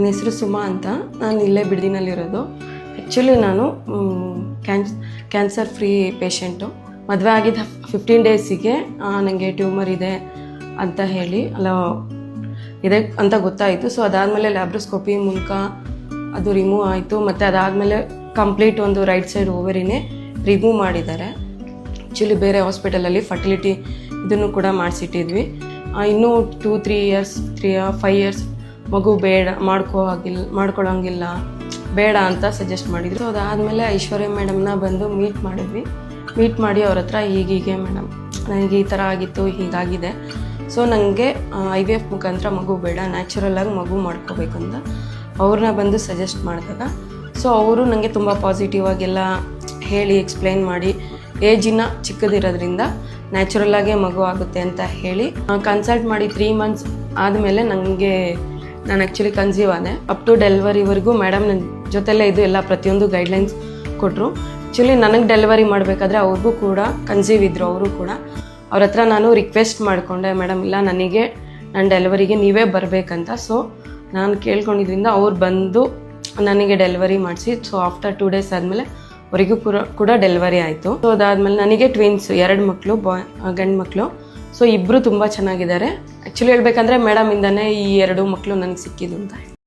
ನನ್ನ ಹೆಸರು ಸುಮಾ ಅಂತ. ನಾನು ಇಲ್ಲೇ ಬಿಡದಿನಲ್ಲಿರೋದು. ಆ್ಯಕ್ಚುಲಿ ನಾನು ಕ್ಯಾನ್ಸರ್ ಫ್ರೀ ಪೇಷೆಂಟು. ಮದುವೆ ಆಗಿದ್ದ 15 ಡೇಸಿಗೆ ನನಗೆ ಟ್ಯೂಮರ್ ಇದೆ ಅಂತ ಹೇಳಿ ಇದೆ ಅಂತ ಗೊತ್ತಾಯಿತು. ಸೊ ಅದಾದಮೇಲೆ ಲ್ಯಾಬ್ರೋಸ್ಕೋಪಿ ಮೂಲಕ ಅದು ರಿಮೂವ್ ಆಯಿತು. ಮತ್ತು ಅದಾದಮೇಲೆ ಕಂಪ್ಲೀಟ್ ಒಂದು ರೈಟ್ ಸೈಡ್ ಓವರಿನೇ ರಿಮೂವ್ ಮಾಡಿದ್ದಾರೆ. ಆ್ಯಕ್ಚುಲಿ ಬೇರೆ ಹಾಸ್ಪಿಟಲಲ್ಲಿ ಫರ್ಟಿಲಿಟಿ ಇದನ್ನು ಕೂಡ ಮಾಡಿಸಿಟ್ಟಿದ್ವಿ. ಇನ್ನೂ 2-3 ಇಯರ್ಸ್ 5 ಇಯರ್ಸ್ ಮಗು ಬೇಡ ಮಾಡ್ಕೊಳ್ಳೋಂಗಿಲ್ಲ ಬೇಡ ಅಂತ ಸಜೆಸ್ಟ್ ಮಾಡಿದರು. ಅದಾದಮೇಲೆ ಐಶ್ವರ್ಯ ಮೇಡಮ್ನ ಬಂದು ಮೀಟ್ ಮಾಡಿ ಅವ್ರ ಹತ್ರ ಹೀಗೀಗೆ ಮೇಡಮ್ ನನಗೆ ಈ ಥರ ಆಗಿತ್ತು, ಹೀಗಾಗಿದೆ, ಸೊ ನನಗೆ IVF ಮುಖಾಂತರ ಮಗು ಬೇಡ, ನ್ಯಾಚುರಲಾಗಿ ಮಗು ಮಾಡ್ಕೋಬೇಕು ಅಂತ ಅವ್ರನ್ನ ಬಂದು ಸಜೆಸ್ಟ್ ಮಾಡಿದಾಗ ಸೊ ಅವರು ನನಗೆ ತುಂಬ ಪಾಸಿಟಿವ್ ಆಗೆಲ್ಲ ಹೇಳಿ ಎಕ್ಸ್ಪ್ಲೈನ್ ಮಾಡಿ ಏಜಿನ ಚಿಕ್ಕದಿರೋದ್ರಿಂದ ನ್ಯಾಚುರಲ್ಲಾಗೇ ಮಗು ಆಗುತ್ತೆ ಅಂತ ಹೇಳಿ ಕನ್ಸಲ್ಟ್ ಮಾಡಿ 3 ಮಂತ್ಸ್ ಆದಮೇಲೆ ನಾನು ಆ್ಯಕ್ಚುಲಿ ಕನ್ಸೀವ್ ಆದೆ. ಅಪ್ ಟು ಡೆಲಿವರಿವರೆಗೂ ಮೇಡಮ್ ನನ್ನ ಜೊತೆಲೇ ಇದು ಎಲ್ಲ ಪ್ರತಿಯೊಂದು ಗೈಡ್ಲೈನ್ಸ್ ಕೊಟ್ಟರು. ಆ್ಯಕ್ಚುಲಿ ನನಗೆ ಡೆಲಿವರಿ ಮಾಡಬೇಕಾದ್ರೆ ಅವ್ರಿಗೂ ಕೂಡ ಕನ್ಸೀವ್ ಇದ್ದರು. ಅವರು ಕೂಡ ಅವ್ರ ಹತ್ರ ನಾನು ರಿಕ್ವೆಸ್ಟ್ ಮಾಡಿಕೊಂಡೆ, ಮೇಡಮ್ ಇಲ್ಲ ನನಗೆ ನನ್ನ ಡೆಲಿವರಿಗೆ ನೀವೇ ಬರಬೇಕಂತ. ಸೊ ನಾನು ಕೇಳ್ಕೊಂಡಿದ್ರಿಂದ ಅವ್ರು ಬಂದು ನನಗೆ ಡೆಲಿವರಿ ಮಾಡಿಸಿ ಸೊ ಆಫ್ಟರ್ 2 ಡೇಸ್ ಆದಮೇಲೆ ಅವರಿಗೂ ಕೂಡ ಡೆಲಿವರಿ ಆಯಿತು. ಸೊ ಅದಾದಮೇಲೆ ನನಗೆ ಟ್ವಿನ್ಸ್ 2 ಮಕ್ಕಳು ಗಂಡು ಮಕ್ಕಳು. ಸೊ ಇಬ್ಬರು ತುಂಬ ಚೆನ್ನಾಗಿದ್ದಾರೆ. ಆ್ಯಕ್ಚುಲಿ ಹೇಳ್ಬೇಕಂದ್ರೆ ಮೇಡಮಿಂದನೇ ಈ 2 ಮಕ್ಕಳು ನನಗೆ ಸಿಕ್ಕಿದ್ದು ಅಂತ.